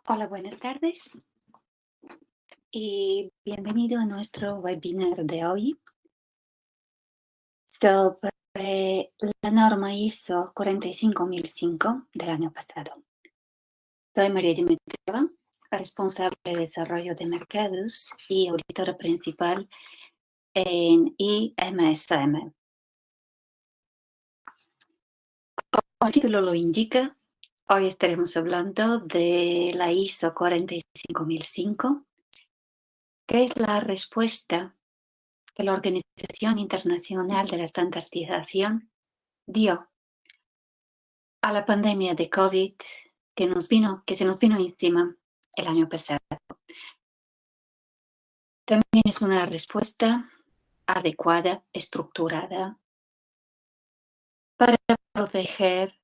Hola, buenas tardes y bienvenido a nuestro webinar de hoy sobre la norma ISO 45005 del año pasado. Soy María Dimitrova, responsable de desarrollo de mercados y auditora principal en IMSM. Como el título lo indica, hoy estaremos hablando de la ISO 45005, que es la respuesta que la Organización Internacional de la Estandartización dio a la pandemia de COVID que se nos vino encima el año pasado. También es una respuesta adecuada, estructurada, para proteger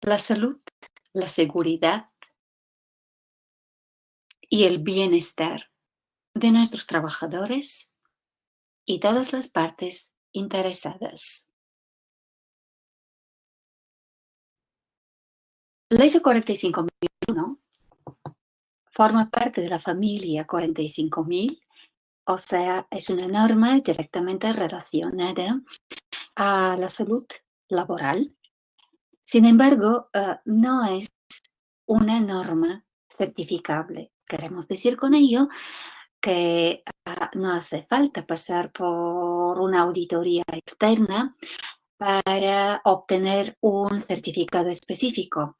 la salud, la seguridad y el bienestar de nuestros trabajadores y todas las partes interesadas. La ISO 45001 forma parte de la familia 45000, o sea, es una norma directamente relacionada a la salud laboral. Sin embargo, no es una norma certificable. Queremos decir con ello que no hace falta pasar por una auditoría externa para obtener un certificado específico.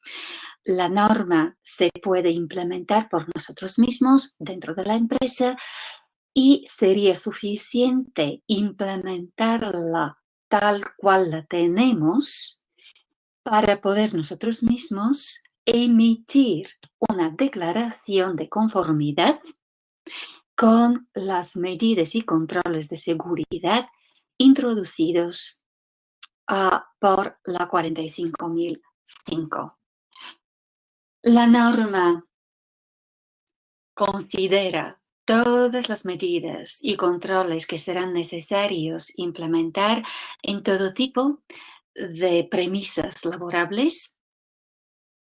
La norma se puede implementar por nosotros mismos dentro de la empresa y sería suficiente implementarla tal cual la tenemos para poder nosotros mismos emitir una declaración de conformidad con las medidas y controles de seguridad introducidos por la 45005. La norma considera todas las medidas y controles que serán necesarios implementar en todo tipo de premisas laborables,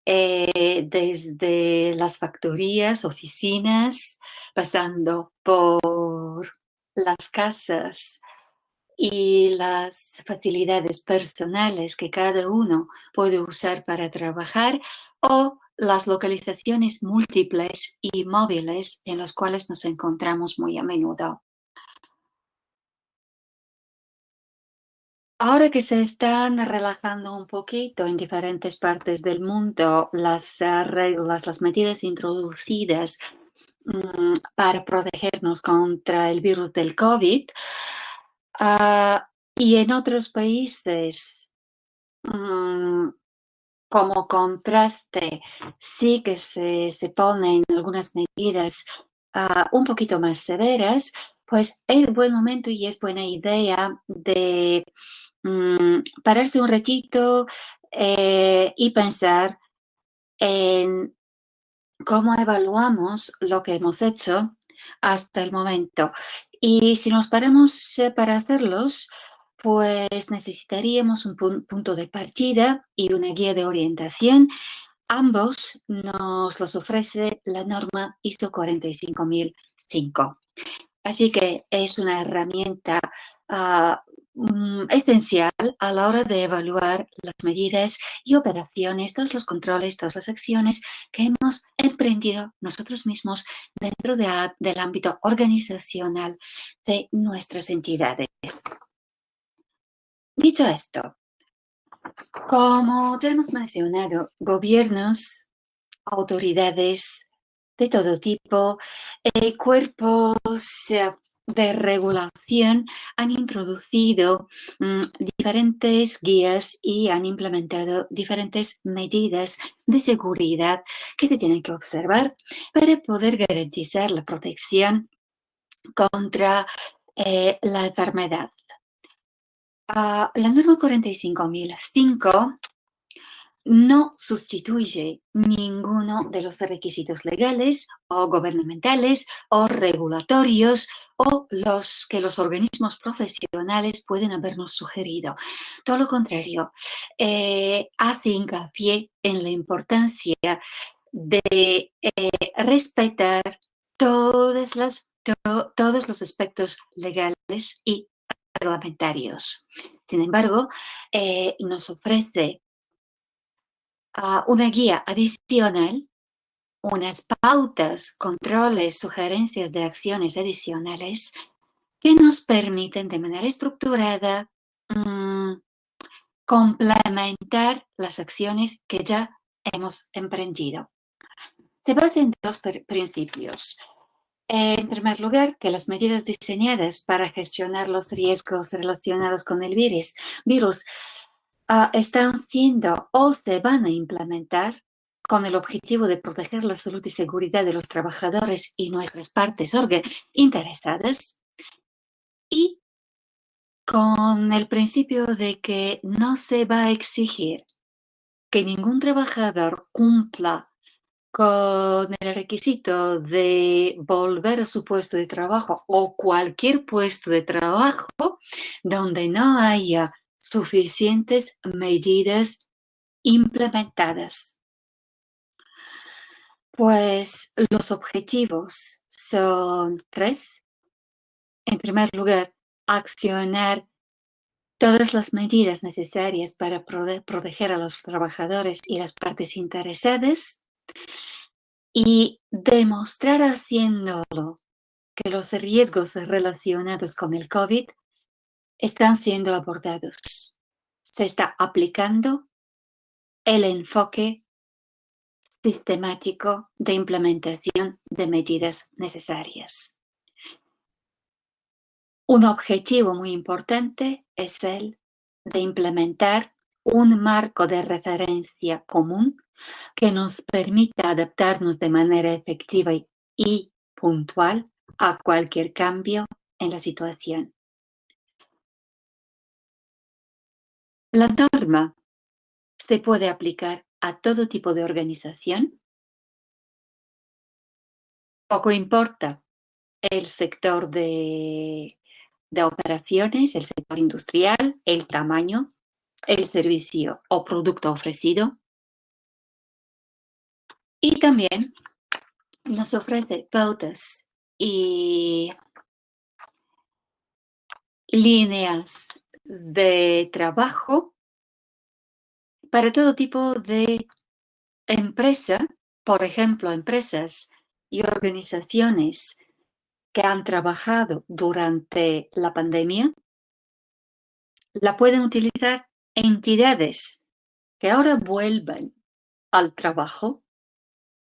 desde las factorías, oficinas, pasando por las casas y las facilidades personales que cada uno puede usar para trabajar, o las localizaciones múltiples y móviles en las cuales nos encontramos muy a menudo. Ahora que se están relajando un poquito en diferentes partes del mundo las reglas, las medidas introducidas para protegernos contra el virus del COVID, y en otros países, mm, como contraste, sí que se ponen algunas medidas un poquito más severas, pues es buen momento y es buena idea de pararse un ratito y pensar en cómo evaluamos lo que hemos hecho hasta el momento. Y si nos paramos para hacerlos, pues necesitaríamos un punto de partida y una guía de orientación. Ambos nos los ofrece la norma ISO 45005. Así que es una herramienta esencial a la hora de evaluar las medidas y operaciones, todos los controles, todas las acciones que hemos emprendido nosotros mismos dentro del ámbito organizacional de nuestras entidades. Dicho esto, como ya hemos mencionado, gobiernos, autoridades de todo tipo, cuerpos de regulación han introducido diferentes guías y han implementado diferentes medidas de seguridad que se tienen que observar para poder garantizar la protección contra la enfermedad. La norma 45005 no sustituye ninguno de los requisitos legales o gubernamentales o regulatorios o los que los organismos profesionales pueden habernos sugerido. Todo lo contrario, hace hincapié en la importancia de respetar todos los aspectos legales y reglamentarios. Sin embargo, nos ofrece una guía adicional, unas pautas, controles, sugerencias de acciones adicionales que nos permiten de manera estructurada complementar las acciones que ya hemos emprendido. Se basa en dos principios. En primer lugar, que las medidas diseñadas para gestionar los riesgos relacionados con el virus están siendo o se van a implementar con el objetivo de proteger la salud y seguridad de los trabajadores y nuestras partes interesadas, y con el principio de que no se va a exigir que ningún trabajador cumpla con el requisito de volver a su puesto de trabajo o cualquier puesto de trabajo donde no haya suficientes medidas implementadas. Pues los objetivos son tres. En primer lugar, accionar todas las medidas necesarias para proteger a los trabajadores y las partes interesadas y demostrar haciéndolo que los riesgos relacionados con el COVID están siendo abordados. Se está aplicando el enfoque sistemático de implementación de medidas necesarias. Un objetivo muy importante es el de implementar un marco de referencia común que nos permita adaptarnos de manera efectiva y puntual a cualquier cambio en la situación. La norma se puede aplicar a todo tipo de organización. Poco importa el sector de operaciones, el sector industrial, el tamaño, el servicio o producto ofrecido. Y también nos ofrece pautas y líneas de trabajo para todo tipo de empresa. Por ejemplo, empresas y organizaciones que han trabajado durante la pandemia la pueden utilizar entidades que ahora vuelven al trabajo,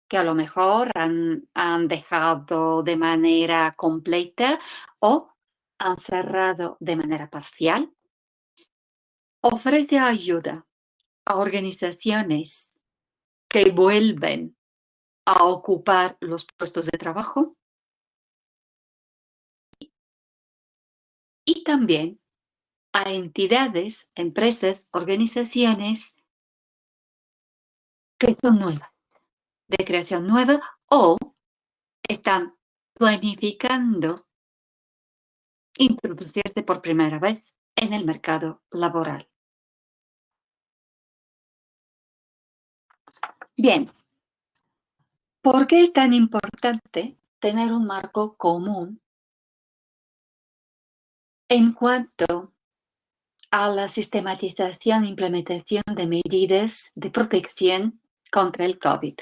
que a lo mejor han dejado de manera completa o han cerrado de manera parcial. Ofrece ayuda a organizaciones que vuelven a ocupar los puestos de trabajo y también a entidades, empresas, organizaciones que son nuevas, de creación nueva o están planificando introducirse por primera vez en el mercado laboral. Bien, ¿por qué es tan importante tener un marco común en cuanto a la sistematización e implementación de medidas de protección contra el COVID?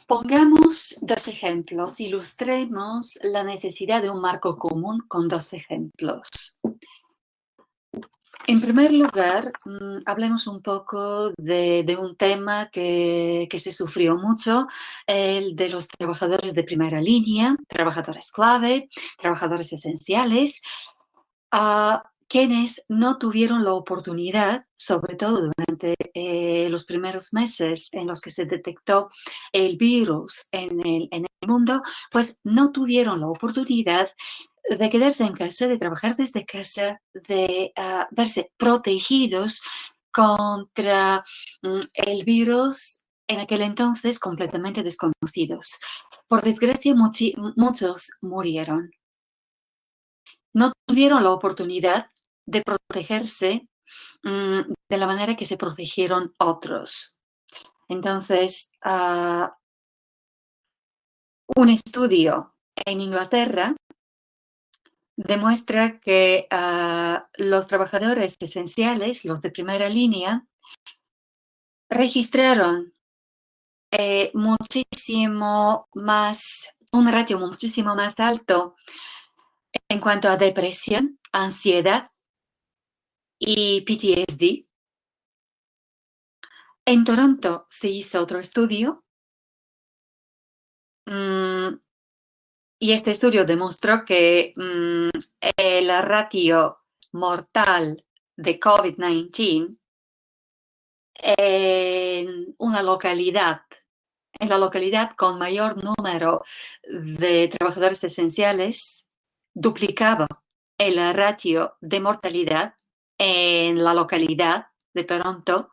Pongamos dos ejemplos, ilustremos la necesidad de un marco común con dos ejemplos. En primer lugar, hablemos un poco de un tema que se sufrió mucho, el de los trabajadores de primera línea, trabajadores clave, trabajadores esenciales, quienes no tuvieron la oportunidad, sobre todo durante los primeros meses en los que se detectó el virus en el mundo, pues no tuvieron la oportunidad de quedarse en casa, de trabajar desde casa, de verse protegidos contra el virus en aquel entonces completamente desconocidos. Por desgracia, muchos murieron. No tuvieron la oportunidad de protegerse de la manera que se protegieron otros. Entonces, un estudio en Inglaterra demuestra que los trabajadores esenciales, los de primera línea, registraron muchísimo más, un ratio muchísimo más alto en cuanto a depresión, ansiedad y PTSD. En Toronto se hizo otro estudio y este estudio demostró que el ratio mortal de COVID-19 en una localidad, en la localidad con mayor número de trabajadores esenciales, duplicaba el ratio de mortalidad en la localidad de Toronto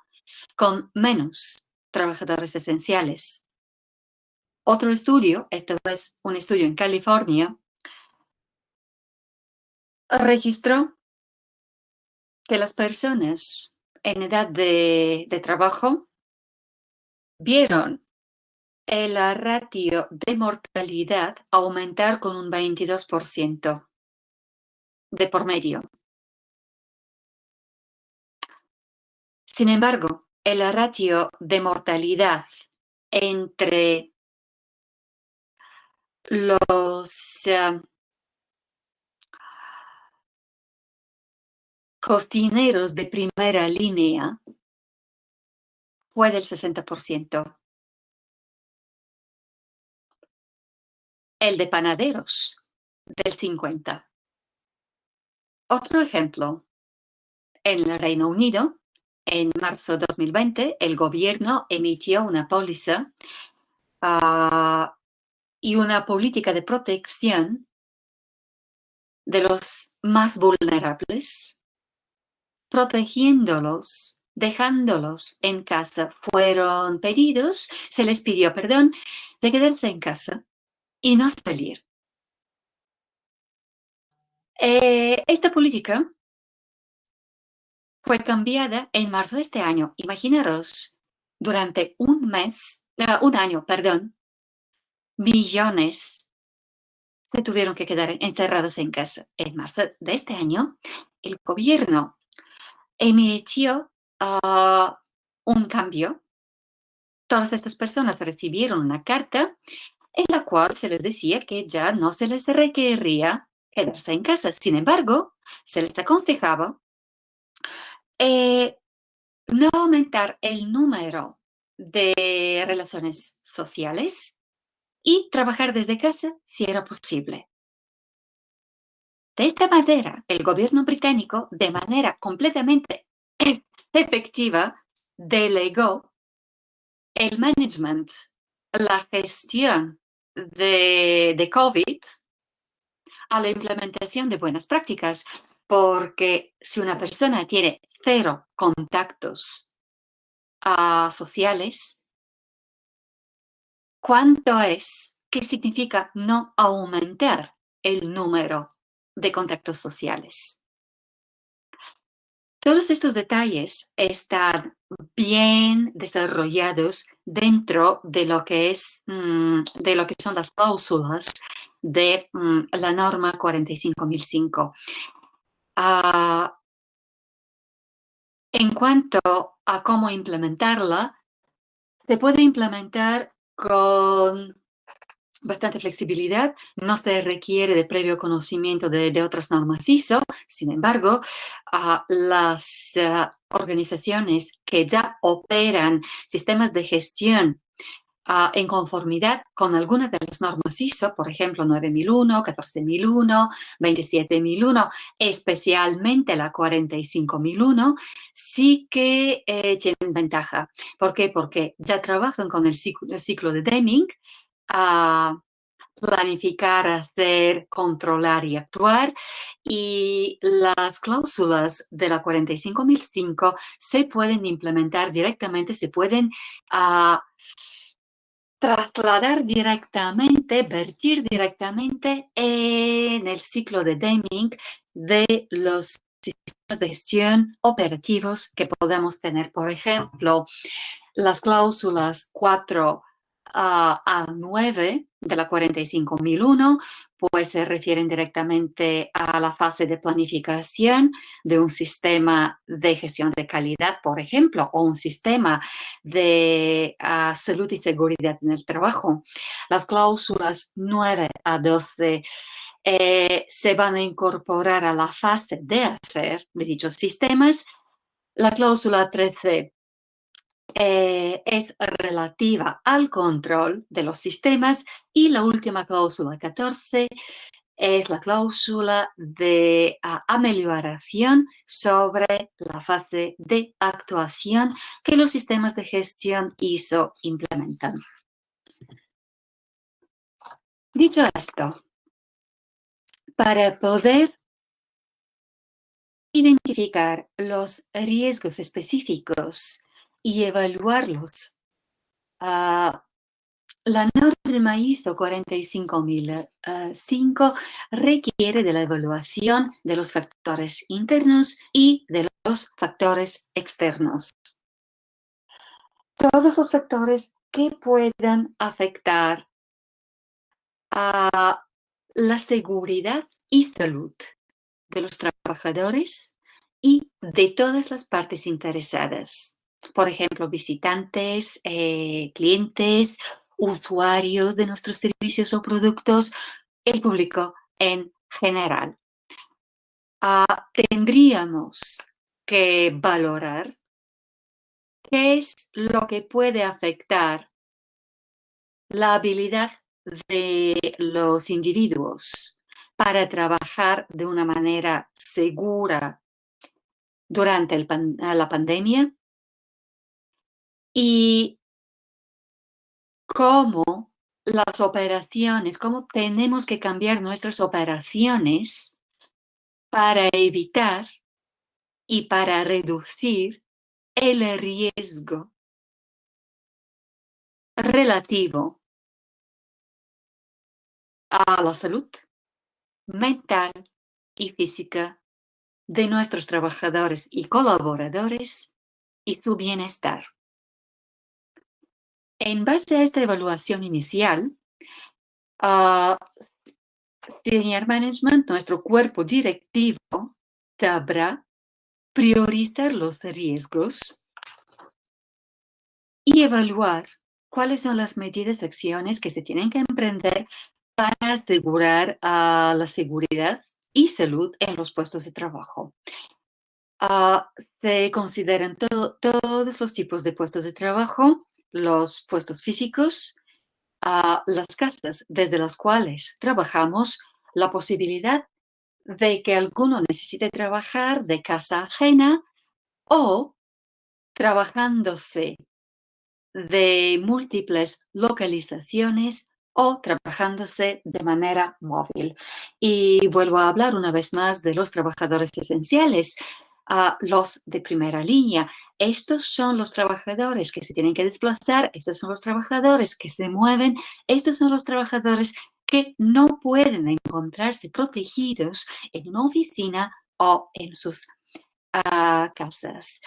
con menos trabajadores esenciales. Otro estudio, este es un estudio en California, registró que las personas en edad de trabajo vieron el ratio de mortalidad aumentar con un 22% de por medio. Sin embargo, el ratio de mortalidad entre los cocineros de primera línea fue del 60%. El de panaderos, del 50%. Otro ejemplo, en el Reino Unido, en marzo de 2020, el gobierno emitió una póliza y una política de protección de los más vulnerables, protegiéndolos, dejándolos en casa. Se les pidió perdón, de quedarse en casa y no salir. Esta política fue cambiada en marzo de este año. Imaginaros, durante un año, millones se tuvieron que quedar encerrados en casa. En marzo de este año, el gobierno emitió un cambio. Todas estas personas recibieron una carta en la cual se les decía que ya no se les requería quedarse en casa. Sin embargo, se les aconsejaba no aumentar el número de relaciones sociales y trabajar desde casa si era posible. De esta manera, el gobierno británico, de manera completamente efectiva, delegó el management, la gestión de COVID a la implementación de buenas prácticas, porque si una persona tiene 0 contactos sociales, ¿qué significa no aumentar el número de contactos sociales? Todos estos detalles están bien desarrollados dentro de lo que son las cláusulas de la norma 45005. En cuanto a cómo implementarla, se puede implementar con bastante flexibilidad, no se requiere de previo conocimiento de otras normas ISO. Sin embargo, las organizaciones que ya operan sistemas de gestión en conformidad con alguna de las normas ISO, por ejemplo, 9001, 14001, 27001, especialmente la 45001, sí que tienen ventaja. ¿Por qué? Porque ya trabajan con el ciclo de Deming, planificar, hacer, controlar y actuar. Y las cláusulas de la 45005 se pueden implementar directamente, se pueden trasladar directamente, vertir directamente en el ciclo de Deming de los sistemas de gestión operativos que podemos tener. Por ejemplo, las cláusulas 4 a 9 de la 45001, pues se refieren directamente a la fase de planificación de un sistema de gestión de calidad, por ejemplo, o un sistema de salud y seguridad en el trabajo. Las cláusulas 9 a 12 se van a incorporar a la fase de hacer de dichos sistemas. La cláusula 13 es relativa al control de los sistemas y la última cláusula 14 es la cláusula de amelioración sobre la fase de actuación que los sistemas de gestión ISO implementan. Dicho esto, para poder identificar los riesgos específicos y evaluarlos, la norma ISO 45005 requiere de la evaluación de los factores internos y de los factores externos. Todos los factores que puedan afectar a la seguridad y salud de los trabajadores y de todas las partes interesadas. Por ejemplo, visitantes, clientes, usuarios de nuestros servicios o productos, el público en general. Tendríamos que valorar qué es lo que puede afectar la habilidad de los individuos para trabajar de una manera segura durante la pandemia y cómo las operaciones, cómo tenemos que cambiar nuestras operaciones para evitar y para reducir el riesgo relativo a la salud mental y física de nuestros trabajadores y colaboradores y su bienestar. En base a esta evaluación inicial, Senior Management, nuestro cuerpo directivo, sabrá priorizar los riesgos y evaluar cuáles son las medidas y acciones que se tienen que emprender para asegurar la seguridad y salud en los puestos de trabajo. Se consideran todos los tipos de puestos de trabajo, los puestos físicos, las casas desde las cuales trabajamos, la posibilidad de que alguno necesite trabajar de casa ajena o trabajándose de múltiples localizaciones o trabajándose de manera móvil. Y vuelvo a hablar una vez más de los trabajadores esenciales, los de primera línea. Estos son los trabajadores que se tienen que desplazar, estos son los trabajadores que se mueven, estos son los trabajadores que no pueden encontrarse protegidos en una oficina o en sus casas.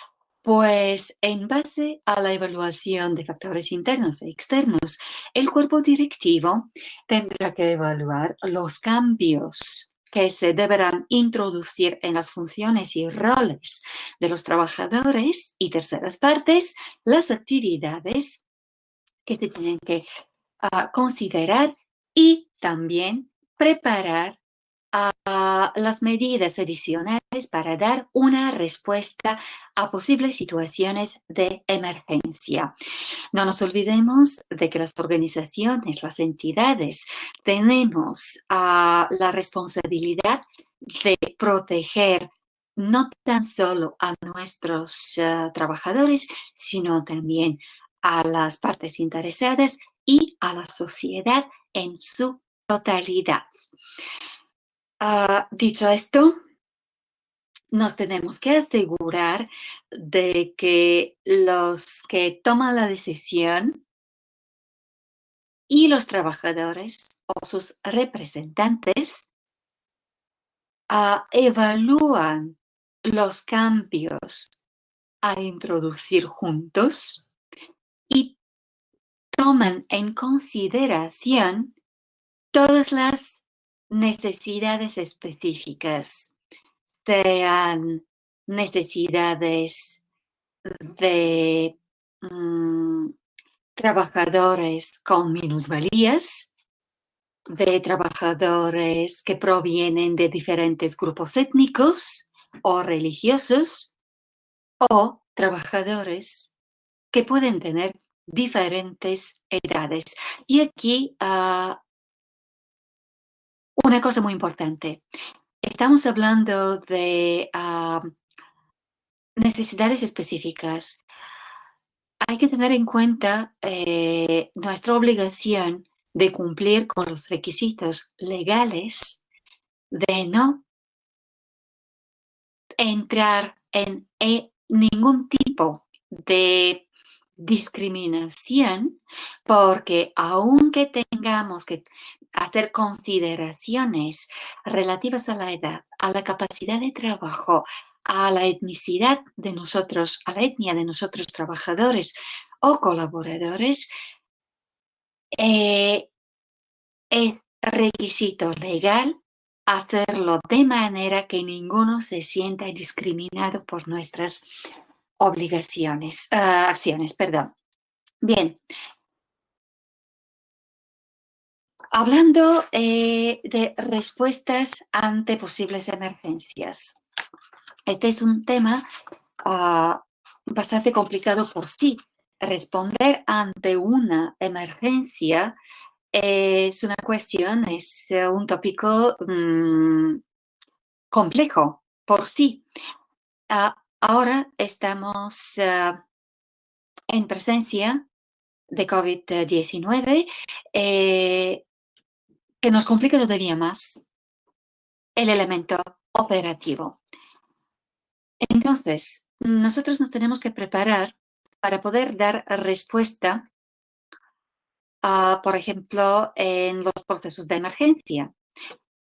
Pues en base a la evaluación de factores internos e externos, el cuerpo directivo tendrá que evaluar los cambios que se deberán introducir en las funciones y roles de los trabajadores y terceras partes, las actividades que se tienen que considerar y también preparar las medidas adicionales para dar una respuesta a posibles situaciones de emergencia. No nos olvidemos de que las organizaciones, las entidades, tenemos la responsabilidad de proteger no tan solo a nuestros trabajadores, sino también a las partes interesadas y a la sociedad en su totalidad. Dicho esto, nos tenemos que asegurar de que los que toman la decisión y los trabajadores o sus representantes evalúan los cambios a introducir juntos y toman en consideración todas las necesidades específicas, sean necesidades de mm, trabajadores con minusvalías, de trabajadores que provienen de diferentes grupos étnicos o religiosos, o trabajadores que pueden tener diferentes edades. Y aquí una cosa muy importante. Estamos hablando de necesidades específicas. Hay que tener en cuenta nuestra obligación de cumplir con los requisitos legales, de no entrar en ningún tipo de discriminación, porque aunque tengamos que hacer consideraciones relativas a la edad, a la capacidad de trabajo, a la etnicidad de nosotros, a la etnia de nosotros trabajadores o colaboradores, eh, es requisito legal hacerlo de manera que ninguno se sienta discriminado por nuestras acciones, perdón. Bien, hablando de respuestas ante posibles emergencias. Este es un tema bastante complicado por sí. Responder ante una emergencia es una cuestión, es un tópico complejo por sí. Ahora estamos en presencia de COVID-19 que nos complica todavía más el elemento operativo. Entonces, nosotros nos tenemos que preparar para poder dar respuesta por ejemplo, en los procesos de emergencia.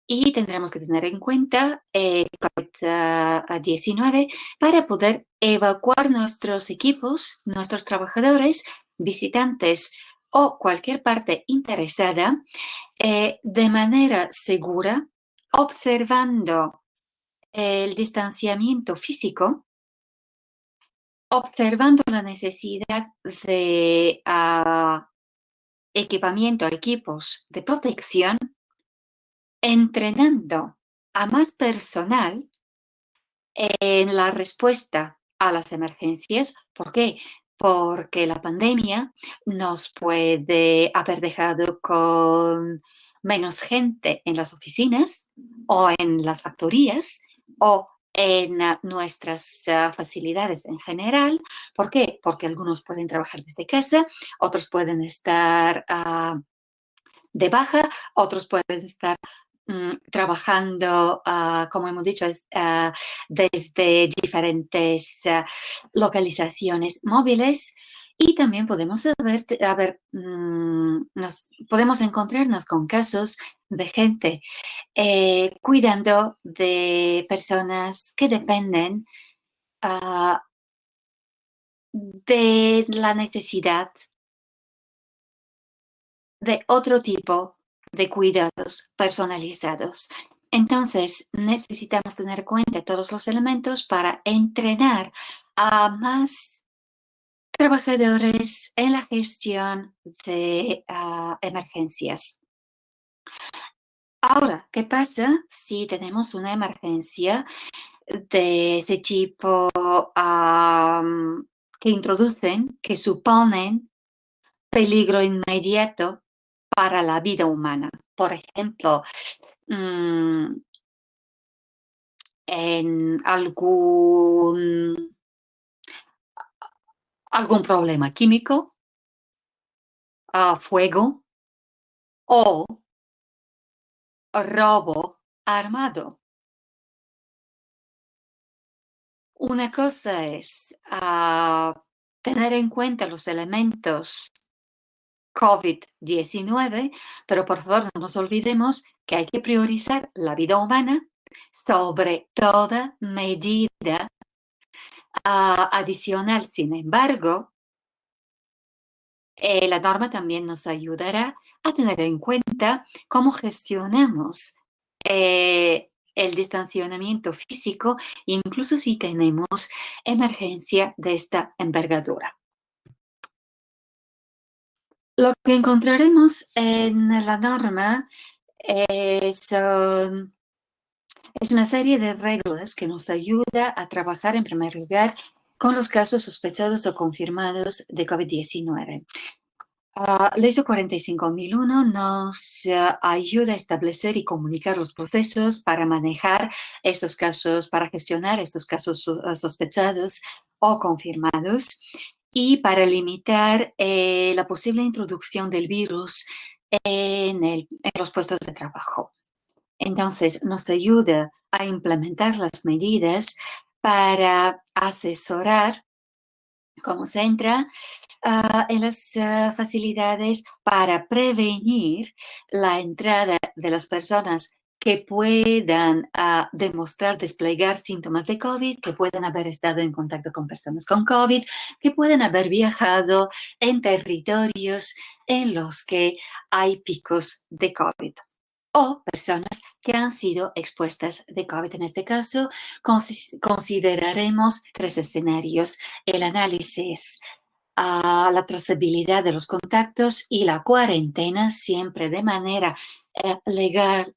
Y tendremos que tener en cuenta COVID-19 para poder evacuar nuestros equipos, nuestros trabajadores, visitantes o cualquier parte interesada de manera segura, observando el distanciamiento físico, observando la necesidad de equipamiento, equipos de protección, entrenando a más personal en la respuesta a las emergencias. ¿Por qué? Porque la pandemia nos puede haber dejado con menos gente en las oficinas o en las factorías o en nuestras facilidades en general. ¿Por qué? Porque algunos pueden trabajar desde casa, otros pueden estar de baja, otros pueden estar trabajando, como hemos dicho, desde diferentes localizaciones móviles y también podemos podemos encontrarnos con casos de gente cuidando de personas que dependen de la necesidad de otro tipo de cuidados personalizados. Entonces, necesitamos tener en cuenta todos los elementos para entrenar a más trabajadores en la gestión de emergencias. Ahora, ¿qué pasa si tenemos una emergencia de ese tipo que introducen, que suponen peligro inmediato para la vida humana? Por ejemplo, en algún problema químico, fuego o robo armado. Una cosa es tener en cuenta los elementos COVID-19, pero por favor no nos olvidemos que hay que priorizar la vida humana sobre toda medida adicional. Sin embargo, la norma también nos ayudará a tener en cuenta cómo gestionamos el distanciamiento físico, incluso si tenemos emergencia de esta envergadura. Lo que encontraremos en la norma son es una serie de reglas que nos ayuda a trabajar en primer lugar con los casos sospechosos o confirmados de COVID-19. La ISO 45001 nos ayuda a establecer y comunicar los procesos para manejar estos casos, para gestionar estos casos sospechados o confirmados y para limitar la posible introducción del virus en los puestos de trabajo. Entonces, nos ayuda a implementar las medidas para asesorar cómo se entra en las facilidades para prevenir la entrada de las personas que puedan demostrar, desplegar síntomas de COVID, que puedan haber estado en contacto con personas con COVID, que pueden haber viajado en territorios en los que hay picos de COVID o personas que han sido expuestas de COVID. En este caso, consideraremos tres escenarios: el análisis a la trazabilidad de los contactos y la cuarentena, siempre de manera legal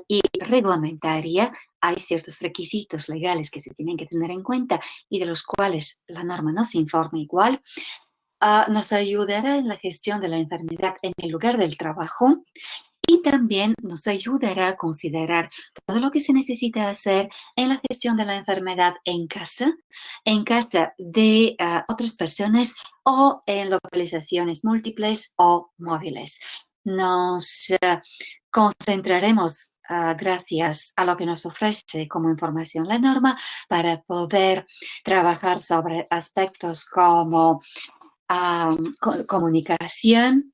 y reglamentaria. Hay ciertos requisitos legales que se tienen que tener en cuenta y de los cuales la norma nos informa igual. Nos ayudará en la gestión de la enfermedad en el lugar del trabajo y también nos ayudará a considerar todo lo que se necesita hacer en la gestión de la enfermedad en casa de otras personas o en localizaciones múltiples o móviles. Nos concentraremos, gracias a lo que nos ofrece como información la norma, para poder trabajar sobre aspectos como comunicación,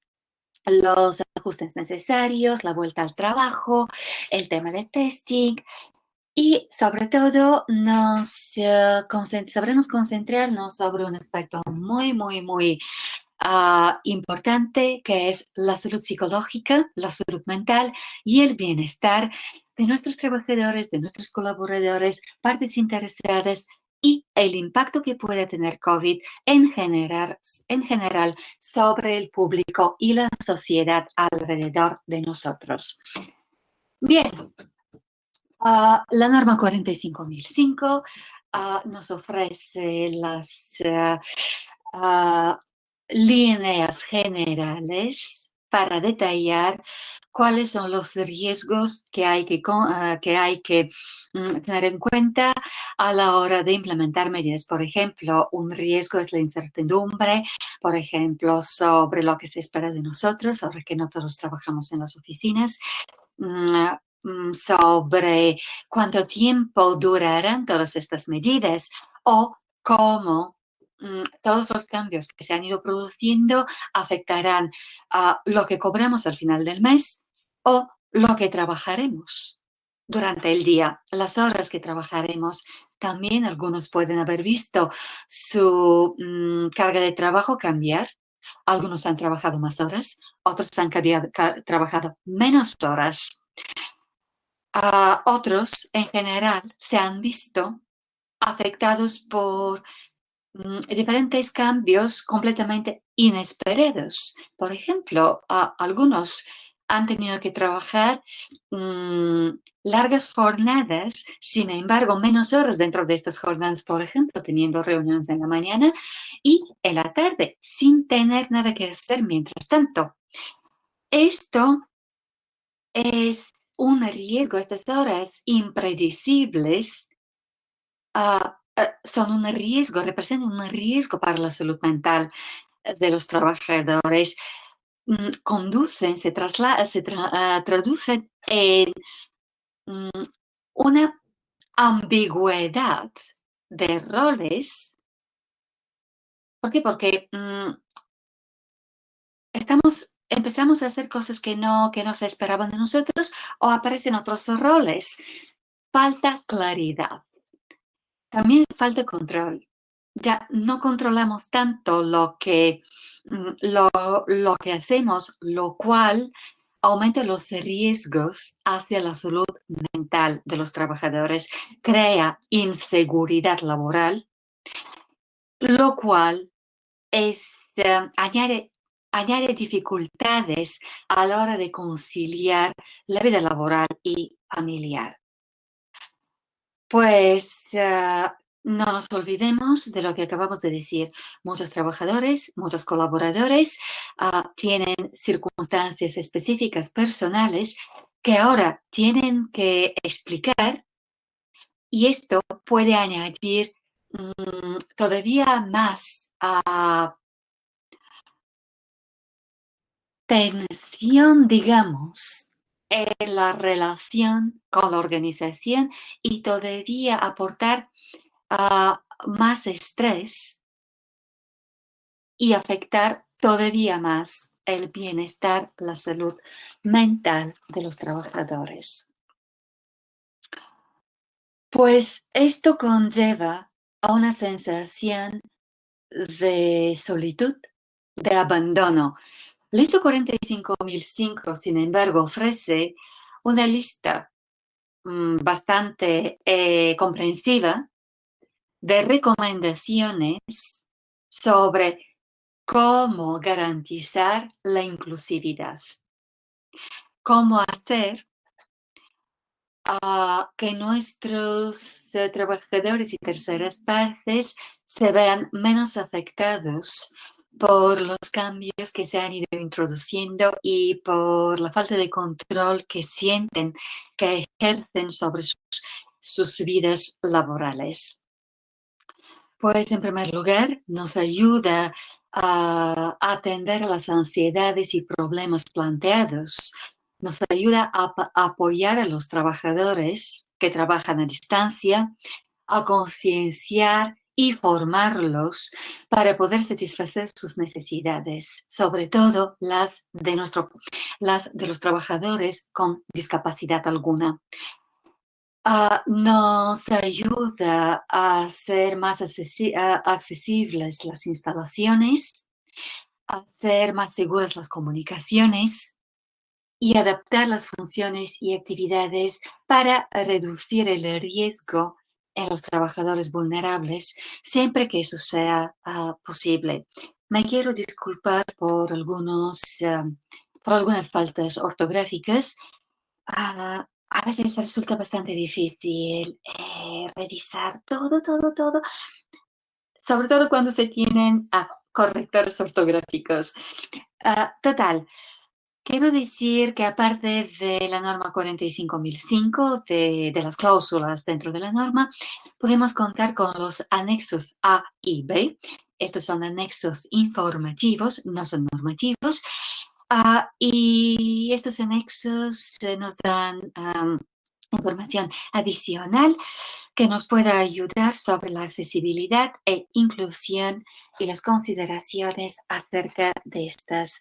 los ajustes necesarios, la vuelta al trabajo, el tema de testing y sobre todo sabremos concentrarnos sobre un aspecto muy, muy, muy importante, que es la salud psicológica, la salud mental y el bienestar de nuestros trabajadores, de nuestros colaboradores, partes interesadas y el impacto que puede tener COVID en general sobre el público y la sociedad alrededor de nosotros. Bien, la norma 45005 nos ofrece las líneas generales para detallar cuáles son los riesgos que hay que tener en cuenta a la hora de implementar medidas. Por ejemplo, un riesgo es la incertidumbre, por ejemplo, sobre lo que se espera de nosotros, sobre que no todos trabajamos en las oficinas, sobre cuánto tiempo durarán todas estas medidas o cómo todos los cambios que se han ido produciendo afectarán a lo que cobramos al final del mes o lo que trabajaremos durante el día, las horas que trabajaremos. También algunos pueden haber visto su carga de trabajo cambiar. Algunos han trabajado más horas, otros han trabajado menos horas. Otros, en general, se han visto afectados por diferentes cambios completamente inesperados. Por ejemplo, algunos han tenido que trabajar largas jornadas, sin embargo, menos horas dentro de estas jornadas, por ejemplo, teniendo reuniones en la mañana y en la tarde, sin tener nada que hacer mientras tanto. Esto es un riesgo. Estas horas impredecibles son un riesgo, representan un riesgo para la salud mental de los trabajadores. Traducen en una ambigüedad de roles. ¿Por qué? Porque empezamos a hacer cosas que no se esperaban de nosotros, o aparecen otros roles falta claridad. También falta control. Ya no controlamos tanto lo que hacemos, lo cual aumenta los riesgos hacia la salud mental de los trabajadores, crea inseguridad laboral, lo cual añade dificultades a la hora de conciliar la vida laboral y familiar. Pues no nos olvidemos de lo que acabamos de decir. Muchos trabajadores, muchos colaboradores tienen circunstancias específicas personales que ahora tienen que explicar y esto puede añadir todavía más tensión, digamos, en la relación con la organización y todavía aportar más estrés y afectar todavía más el bienestar, la salud mental de los trabajadores. Pues esto conlleva a una sensación de solitud, de abandono. La ISO 45005, sin embargo, ofrece una lista bastante comprensiva de recomendaciones sobre cómo garantizar la inclusividad, cómo hacer que nuestros trabajadores y terceras partes se vean menos afectados por los cambios que se han ido introduciendo y por la falta de control que sienten que ejercen sobre sus vidas laborales. Pues en primer lugar, nos ayuda a atender a las ansiedades y problemas planteados. Nos ayuda a apoyar a los trabajadores que trabajan a distancia, a concienciar y formarlos para poder satisfacer sus necesidades, sobre todo las de los trabajadores con discapacidad alguna. Nos ayuda a hacer más accesibles las instalaciones, a hacer más seguras las comunicaciones y adaptar las funciones y actividades para reducir el riesgo en los trabajadores vulnerables, siempre que eso sea posible. Me quiero disculpar por por algunas faltas ortográficas. A veces resulta bastante difícil revisar todo, sobre todo cuando se tienen correctores ortográficos. Total, quiero decir que aparte de la norma 45005, de las cláusulas dentro de la norma, podemos contar con los anexos A y B. Estos son anexos informativos, no son normativos. Y estos anexos nos dan información adicional que nos pueda ayudar sobre la accesibilidad e inclusión y las consideraciones acerca de estos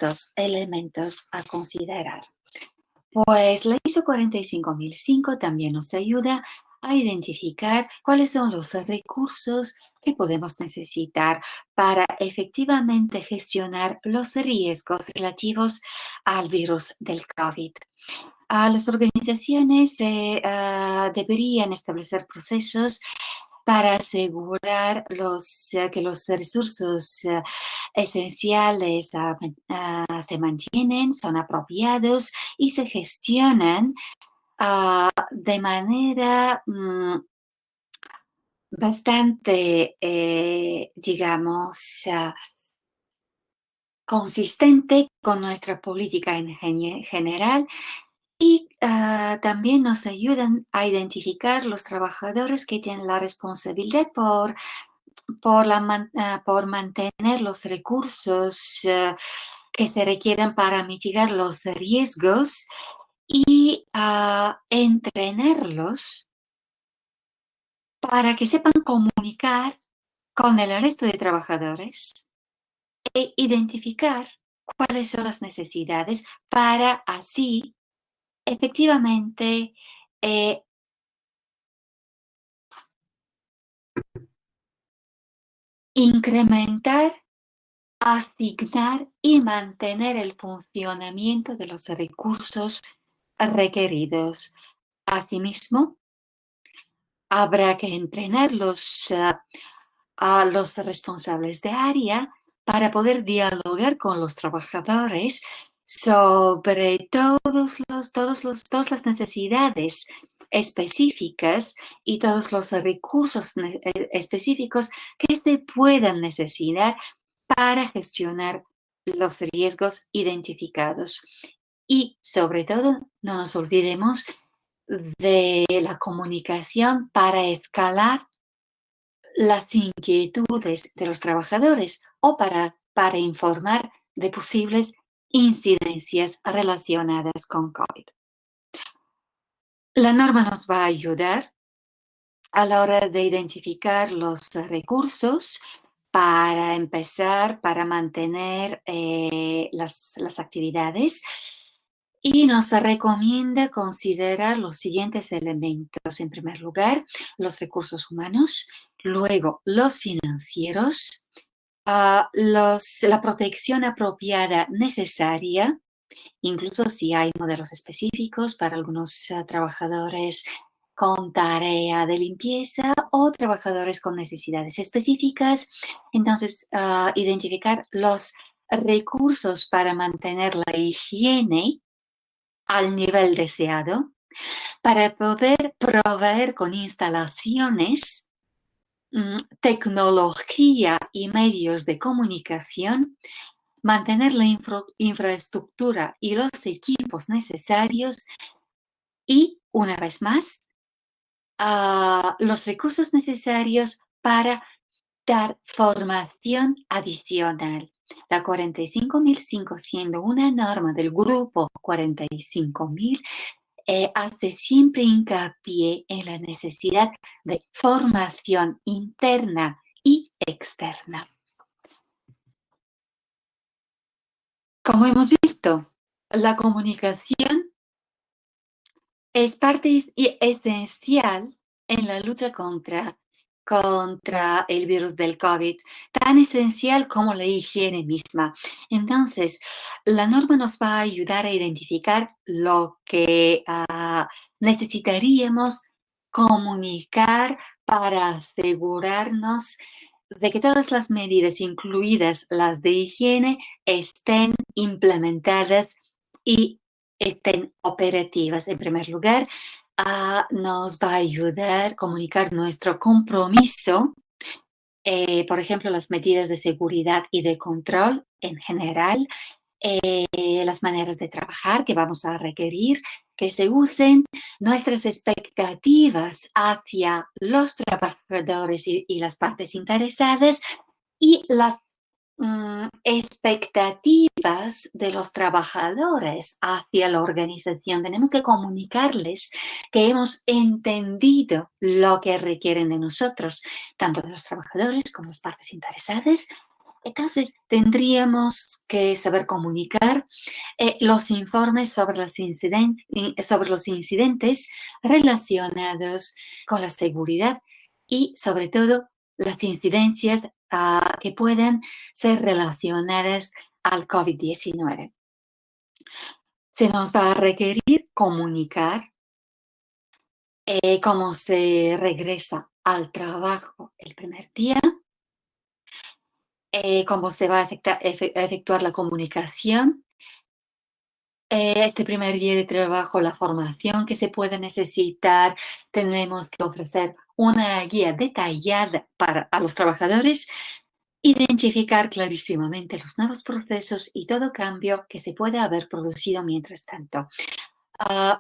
dos elementos a considerar. Pues la ISO 45005 también nos ayuda a identificar cuáles son los recursos que podemos necesitar para efectivamente gestionar los riesgos relativos al virus del COVID. Las organizaciones deberían establecer procesos para asegurar que los recursos esenciales se mantienen, son apropiados y se gestionan de manera bastante, digamos, consistente con nuestra política en general y también nos ayudan a identificar los trabajadores que tienen la responsabilidad por mantener los recursos que se requieren para mitigar los riesgos y entrenarlos para que sepan comunicar con el resto de trabajadores e identificar cuáles son las necesidades para así efectivamente eh, incrementar, asignar y mantener el funcionamiento de los recursos requeridos. Asimismo, habrá que entrenar a los responsables de área para poder dialogar con los trabajadores sobre todas las necesidades específicas y todos los recursos específicos que se puedan necesitar para gestionar los riesgos identificados. Y sobre todo, no nos olvidemos de la comunicación para escalar las inquietudes de los trabajadores o para informar de posibles incidencias relacionadas con COVID. La norma nos va a ayudar a la hora de identificar los recursos para empezar, para mantener las actividades y nos recomienda considerar los siguientes elementos. En primer lugar, los recursos humanos, luego los financieros, la protección apropiada necesaria, incluso si hay modelos específicos para algunos trabajadores con tarea de limpieza o trabajadores con necesidades específicas. Entonces, identificar los recursos para mantener la higiene al nivel deseado, para poder proveer con instalaciones, tecnología y medios de comunicación, mantener la infraestructura y los equipos necesarios y, una vez más, los recursos necesarios para dar formación adicional. La 45.005, siendo una norma del grupo 45.000, hace siempre hincapié en la necesidad de formación interna y externa. Como hemos visto, la comunicación es parte esencial en la lucha contra el virus del COVID, tan esencial como la higiene misma. Entonces, la norma nos va a ayudar a identificar lo que necesitaríamos comunicar para asegurarnos de que todas las medidas, incluidas las de higiene, estén implementadas y estén operativas. En primer lugar, nos va a ayudar a comunicar nuestro compromiso, por ejemplo, las medidas de seguridad y de control en general, las maneras de trabajar que vamos a requerir que se usen, nuestras expectativas hacia los trabajadores y las partes interesadas y las expectativas de los trabajadores hacia la organización. Tenemos que comunicarles que hemos entendido lo que requieren de nosotros, tanto de los trabajadores como las partes interesadas. Entonces, tendríamos que saber comunicar los informes sobre los incidentes relacionados con la seguridad y, sobre todo, las incidencias que puedan ser relacionadas al COVID-19. Se nos va a requerir comunicar cómo se regresa al trabajo el primer día, cómo se va a efectuar la comunicación, este primer día de trabajo, la formación que se puede necesitar. Tenemos que ofrecer una guía detallada a los trabajadores, identificar clarísimamente los nuevos procesos y todo cambio que se puede haber producido mientras tanto.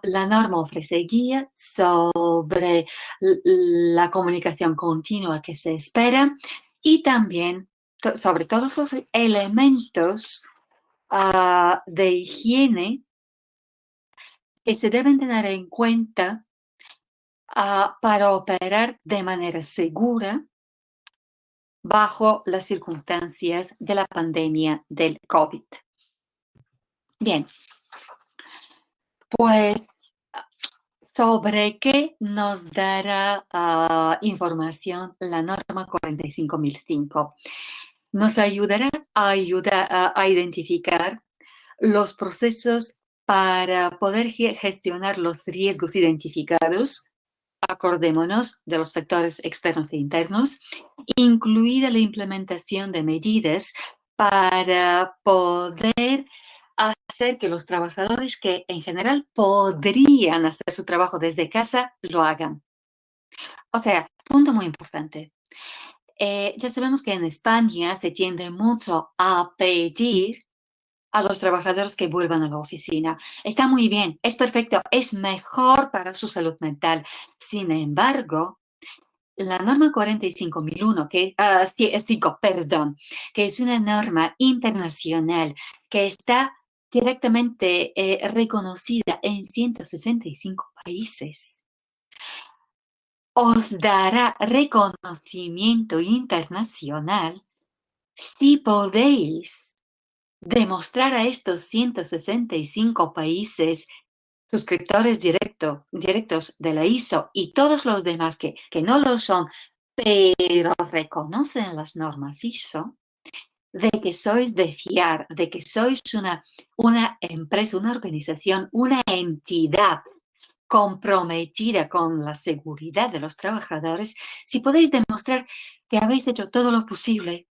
La norma ofrece guía sobre la comunicación continua que se espera y también sobre todos los elementos de higiene que se deben tener en cuenta para operar de manera segura bajo las circunstancias de la pandemia del COVID. Bien, pues ¿Sobre qué nos dará información la norma 45005? Nos ayudará a identificar los procesos para poder gestionar los riesgos identificados. Acordémonos de los factores externos e internos, incluida la implementación de medidas para poder hacer que los trabajadores que en general podrían hacer su trabajo desde casa lo hagan. O sea, punto muy importante. Ya sabemos que en España se tiende mucho a pedir a los trabajadores que vuelvan a la oficina. Está muy bien, es perfecto, es mejor para su salud mental. Sin embargo, la norma 45001, perdón, que es una norma internacional que está directamente reconocida en 165 países, os dará reconocimiento internacional si podéis demostrar a estos 165 países suscriptores directos de la ISO y todos los demás que no lo son, pero reconocen las normas ISO, de que sois de fiar, de que sois una empresa, una organización, una entidad comprometida con la seguridad de los trabajadores, si podéis demostrar que habéis hecho todo lo posible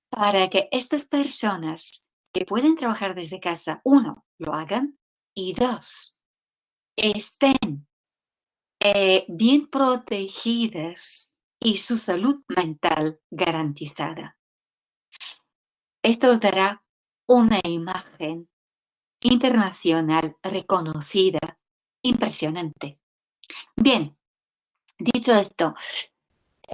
para que estas personas que pueden trabajar desde casa, uno, lo hagan y dos, estén bien protegidas y su salud mental garantizada. Esto os dará una imagen internacional reconocida, impresionante. Bien, dicho esto,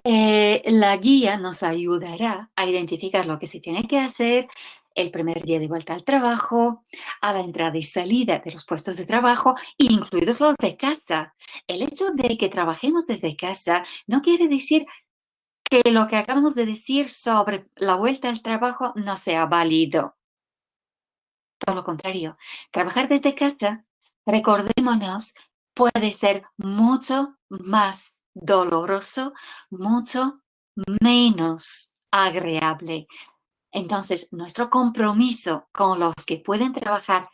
la guía nos ayudará a identificar lo que se tiene que hacer el primer día de vuelta al trabajo, a la entrada y salida de los puestos de trabajo, incluidos los de casa. El hecho de que trabajemos desde casa no quiere decir que lo que acabamos de decir sobre la vuelta al trabajo no sea válido. Todo lo contrario, trabajar desde casa, recordémonos, puede ser mucho más doloroso, mucho menos agradable. Entonces, nuestro compromiso con los que pueden trabajar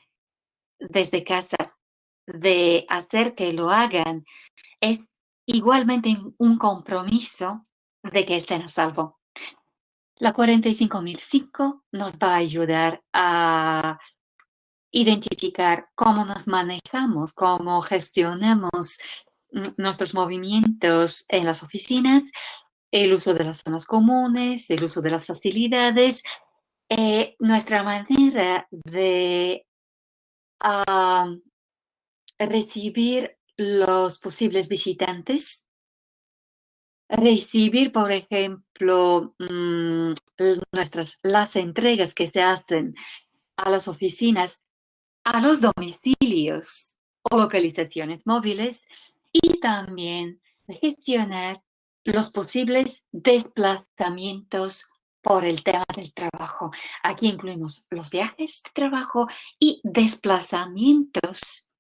desde casa, de hacer que lo hagan, es igualmente un compromiso de que estén a salvo. La 45005 nos va a ayudar a identificar cómo nos manejamos, cómo gestionamos nuestros movimientos en las oficinas, el uso de las zonas comunes, el uso de las facilidades, nuestra manera de recibir los posibles visitantes, recibir, por ejemplo, las entregas que se hacen a las oficinas, a los domicilios o localizaciones móviles y también de gestionar los posibles desplazamientos por el tema del trabajo. Aquí incluimos los viajes de trabajo y desplazamientos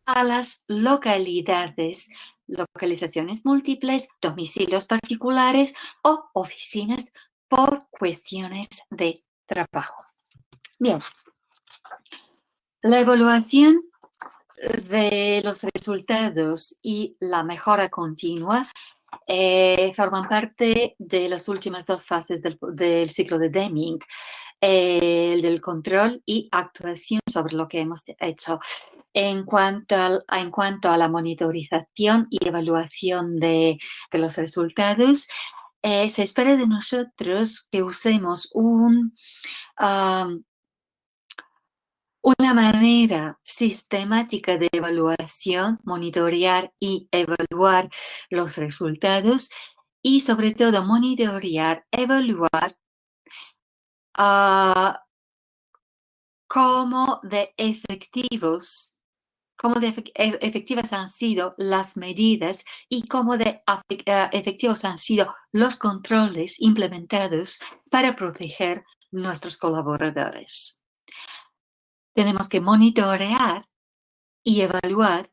a las localizaciones múltiples, domicilios particulares o oficinas por cuestiones de trabajo. Bien, la evaluación de los resultados y la mejora continua forman parte de las últimas dos fases del ciclo de Deming, el del control y actuación sobre lo que hemos hecho. En cuanto a la monitorización y evaluación de los resultados, se espera de nosotros que usemos una manera sistemática de evaluación, monitorear y evaluar los resultados y sobre todo monitorear, evaluar cómo de efectivas han sido las medidas y cómo de efectivos han sido los controles implementados para proteger nuestros colaboradores. Tenemos que monitorear y evaluar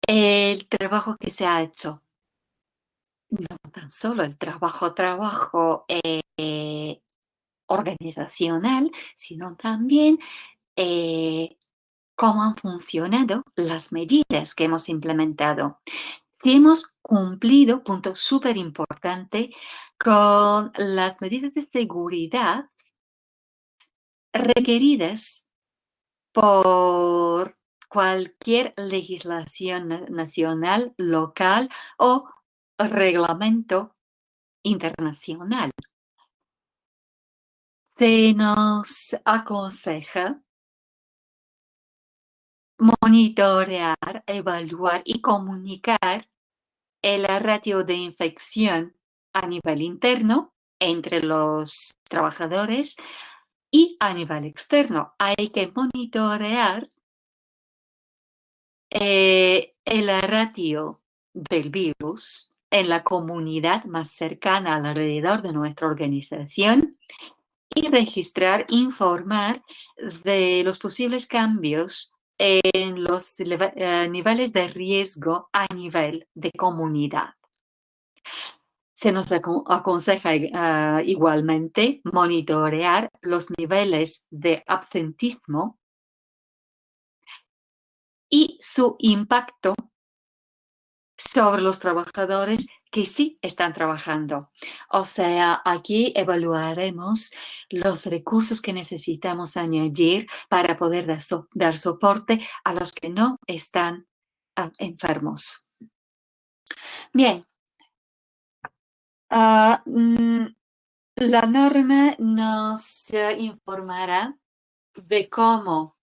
El trabajo que se ha hecho, no tan solo el trabajo organizacional, sino también eh, cómo han funcionado las medidas que hemos implementado. Si hemos cumplido, punto súper importante, con las medidas de seguridad requeridas por cualquier legislación nacional, local o reglamento internacional. Se nos aconseja monitorear, evaluar y comunicar el ratio de infección a nivel interno entre los trabajadores y a nivel externo. Hay que monitorear el ratio del virus en la comunidad más cercana alrededor de nuestra organización y registrar, informar de los posibles cambios en los niveles de riesgo a nivel de comunidad. Se nos aconseja igualmente monitorear los niveles de absentismo y su impacto sobre los trabajadores que sí están trabajando. O sea, aquí evaluaremos los recursos que necesitamos añadir para poder dar soporte a los que no están enfermos. Bien. La norma nos informará de cómo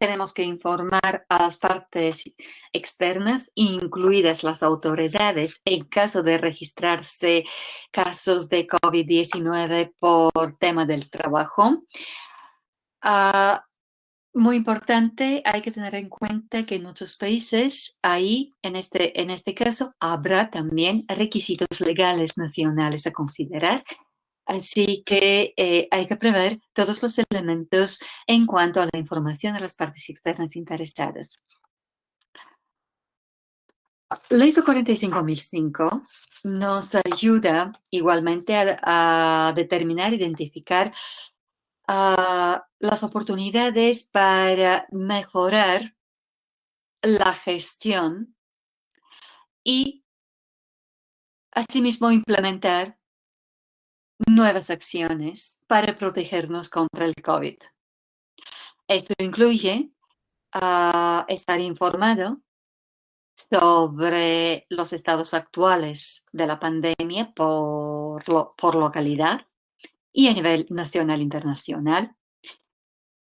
tenemos que informar a las partes externas, incluidas las autoridades, en caso de registrarse casos de COVID-19 por tema del trabajo. Muy importante, hay que tener en cuenta que en muchos países, ahí, en este caso, habrá también requisitos legales nacionales a considerar. Así que hay que prever todos los elementos en cuanto a la información de las partes externas interesadas. La ISO 45005 nos ayuda igualmente a determinar, identificar las oportunidades para mejorar la gestión y asimismo implementar nuevas acciones para protegernos contra el COVID. Esto incluye estar informado sobre los estados actuales de la pandemia por localidad y a nivel nacional e internacional.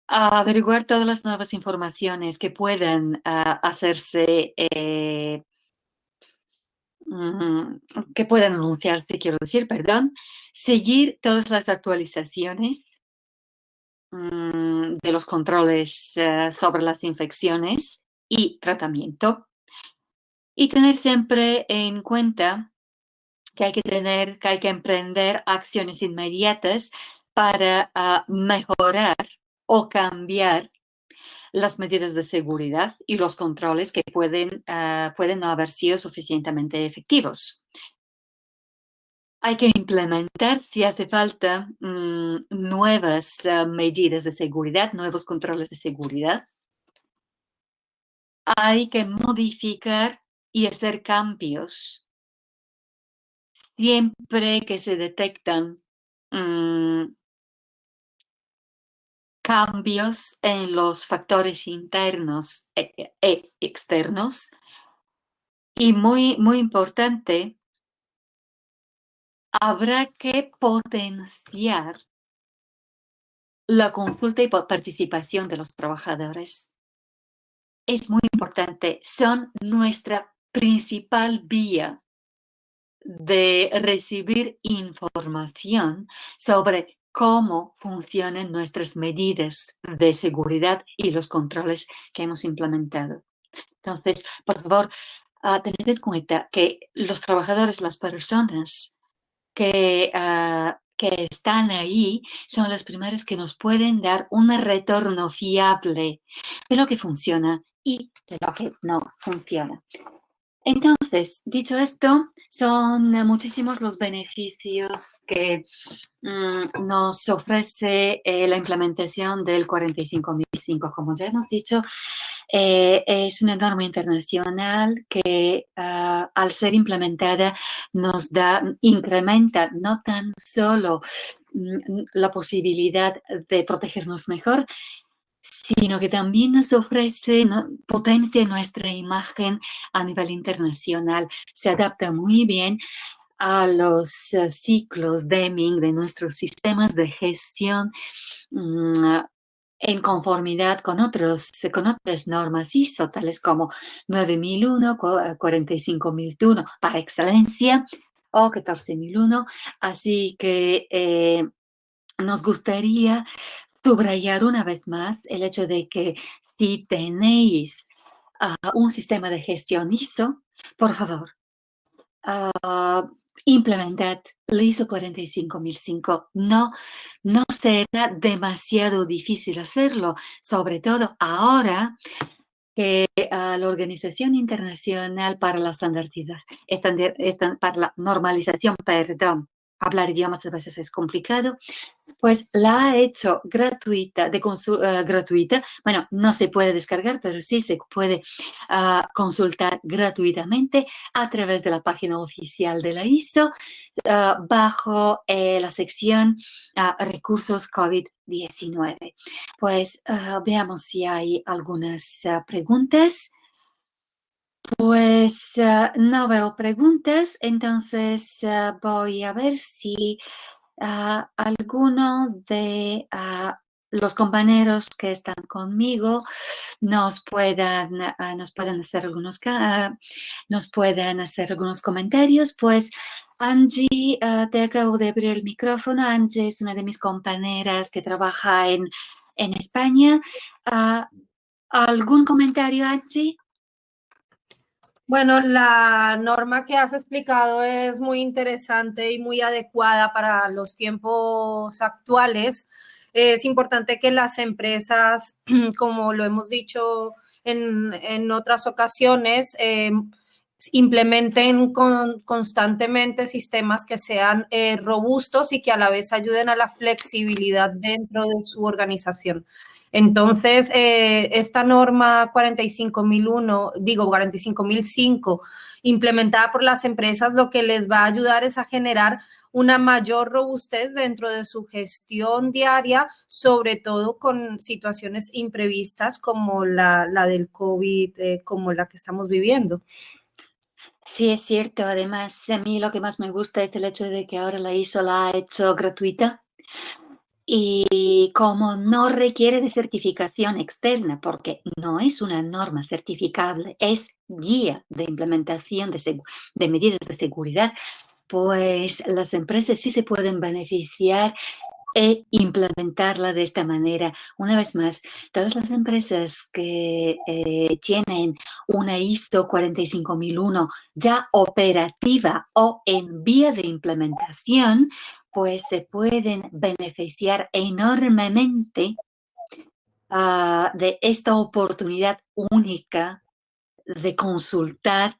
Averiguar todas las nuevas informaciones que puedan hacerse, que puedan anunciarse, quiero decir, perdón. Seguir todas las actualizaciones de los controles sobre las infecciones y tratamiento. Y tener siempre en cuenta que hay que emprender acciones inmediatas para mejorar o cambiar las medidas de seguridad y los controles que pueden no haber sido suficientemente efectivos. Hay que implementar, si hace falta, nuevas medidas de seguridad, nuevos controles de seguridad. Hay que modificar y hacer cambios siempre que se detectan cambios en los factores internos e externos. Y muy, muy importante, habrá que potenciar la consulta y participación de los trabajadores. Es muy importante, son nuestra principal vía de recibir información sobre cómo funcionan nuestras medidas de seguridad y los controles que hemos implementado. Entonces, por favor, tened en cuenta que los trabajadores, las personas que están ahí, son las primeras que nos pueden dar un retorno fiable de lo que funciona y de lo que no funciona. Entonces, dicho esto, son muchísimos los beneficios que nos ofrece la implementación del 45005. Como ya hemos dicho, es una norma internacional que al ser implementada incrementa no tan solo la posibilidad de protegernos mejor, sino que también nos ofrece, ¿no?, potencia nuestra imagen a nivel internacional. Se adapta muy bien a los ciclos Deming de nuestros sistemas de gestión, mm, en conformidad con otras normas ISO, tales como 9001, 45001 para excelencia, o 14001. Así que nos gustaría subrayar una vez más el hecho de que si tenéis un sistema de gestión ISO, por favor, ah, implementad el ISO 45005. No será demasiado difícil hacerlo, sobre todo ahora que la Organización Internacional para la para la normalización, perdón, hablar idiomas a veces es complicado, pues la ha hecho gratuita, gratuita. Bueno, no se puede descargar, pero sí se puede consultar gratuitamente a través de la página oficial de la ISO, bajo la sección recursos COVID-19. Pues veamos si hay algunas preguntas. Pues no veo preguntas, entonces voy a ver si alguno de los compañeros que están conmigo nos puedan hacer nos pueden hacer algunos comentarios. Pues Angie, te acabo de abrir el micrófono. Angie es una de mis compañeras que trabaja en España. ¿Algún comentario, Angie? Bueno, la norma que has explicado es muy interesante y muy adecuada para los tiempos actuales. Es importante que las empresas, como lo hemos dicho en otras ocasiones, implementen constantemente sistemas que sean robustos y que a la vez ayuden a la flexibilidad dentro de su organización. Entonces, esta norma 45005, implementada por las empresas, lo que les va a ayudar es a generar una mayor robustez dentro de su gestión diaria, sobre todo con situaciones imprevistas como la del COVID, como la que estamos viviendo. Sí, es cierto. Además, a mí lo que más me gusta es el hecho de que ahora la ISO la ha hecho gratuita. Y como no requiere de certificación externa, porque no es una norma certificable, es guía de implementación de medidas de seguridad, pues las empresas sí se pueden beneficiar e implementarla de esta manera. Una vez más, todas las empresas que tienen una ISO 45001 ya operativa o en vía de implementación, pues se pueden beneficiar enormemente de esta oportunidad única de consultar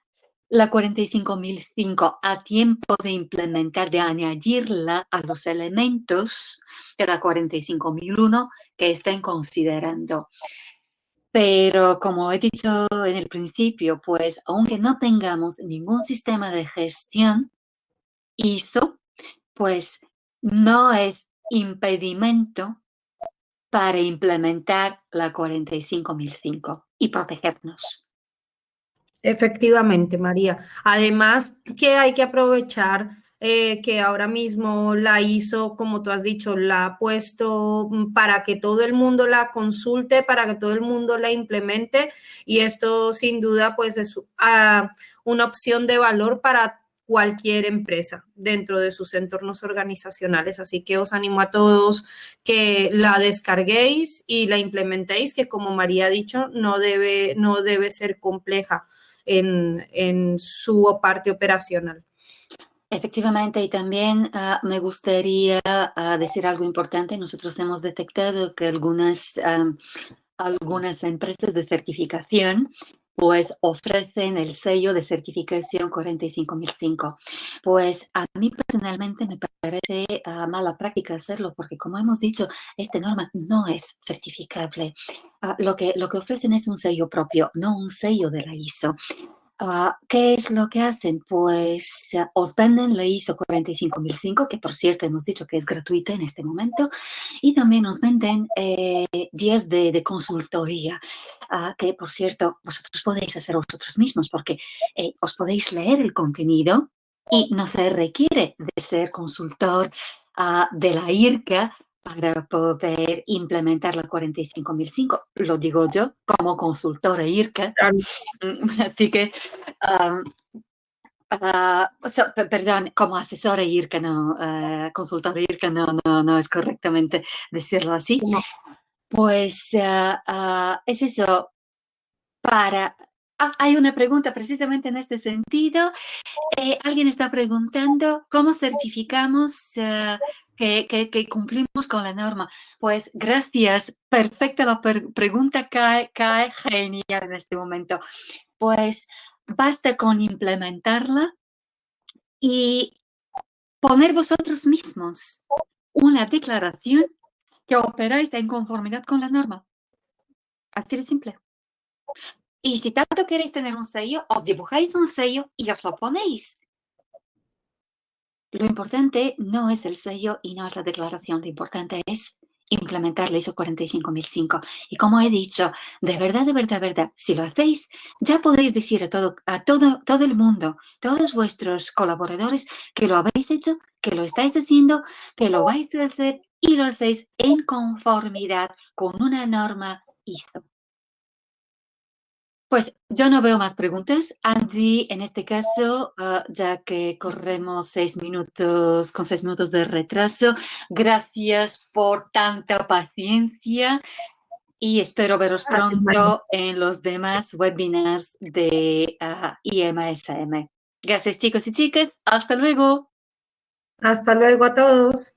la 45005 a tiempo de implementar, de añadirla a los elementos de la 45001 que estén considerando. Pero como he dicho en el principio, pues aunque no tengamos ningún sistema de gestión ISO, pues no es impedimento para implementar la 45005 y protegernos. Efectivamente, María. Además, que hay que aprovechar que ahora mismo la ISO, como tú has dicho, la ha puesto para que todo el mundo la consulte, para que todo el mundo la implemente, y esto sin duda pues es una opción de valor para cualquier empresa dentro de sus entornos organizacionales. Así que os animo a todos que la descarguéis y la implementéis, que como María ha dicho, no debe ser compleja en su parte operacional. Efectivamente, y también me gustaría decir algo importante. Nosotros hemos detectado que algunas algunas empresas de certificación pues ofrecen el sello de certificación 45005. Pues a mí personalmente me parece mala práctica hacerlo porque como hemos dicho, esta norma no es certificable. Lo que ofrecen es un sello propio, no un sello de la ISO. ¿Qué es lo que hacen? Pues os venden la ISO 45005, que por cierto hemos dicho que es gratuita en este momento, y también nos venden días de consultoría, que por cierto vosotros podéis hacer vosotros mismos porque os podéis leer el contenido y no se requiere de ser consultor de la IRCA para poder implementar la 45005. Lo digo yo como consultora IRCA. Claro. Así que, perdón, como asesora IRCA, no, consultora IRCA, no es correctamente decirlo así. No. Pues es eso, hay una pregunta precisamente en este sentido. Alguien está preguntando, ¿cómo certificamos que cumplimos con la norma? Pues gracias, perfecta la pregunta, cae genial en este momento. Pues basta con implementarla y poner vosotros mismos una declaración que operáis en conformidad con la norma. Así de simple. Y si tanto queréis tener un sello, os dibujáis un sello y os lo ponéis. Lo importante no es el sello y no es la declaración, lo importante es implementar la ISO 45005. Y como he dicho, de verdad, si lo hacéis, ya podéis decir a todo el mundo, todos vuestros colaboradores, que lo habéis hecho, que lo estáis haciendo, que lo vais a hacer y lo hacéis en conformidad con una norma ISO. Pues yo no veo más preguntas. Andy, en este caso, ya que corremos 6 minutos, con 6 minutos de retraso, gracias por tanta paciencia y espero veros Gracias, María. pronto en los demás webinars de IMSM. Gracias chicos y chicas. Hasta luego. Hasta luego a todos.